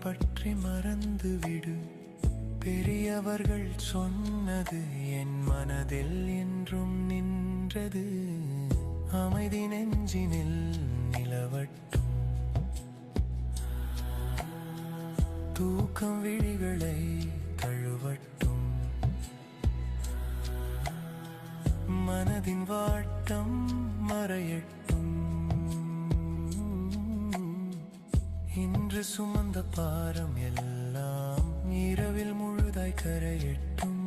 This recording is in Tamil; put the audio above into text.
பற்றி மறந்துவிடு. பெரியவர்கள் சொன்னது என் மனதில் என்றும் நின்றது. அமைதி நெஞ்சினில் நிலவட்டும். தூக்கம் விழிகளை தழுவட்டும். மனதின் வாட்டம் மறையட்டும். இன்று சுமந்த பாரம் எல்லாம் இரவில் முழுதாய் கரையட்டும்.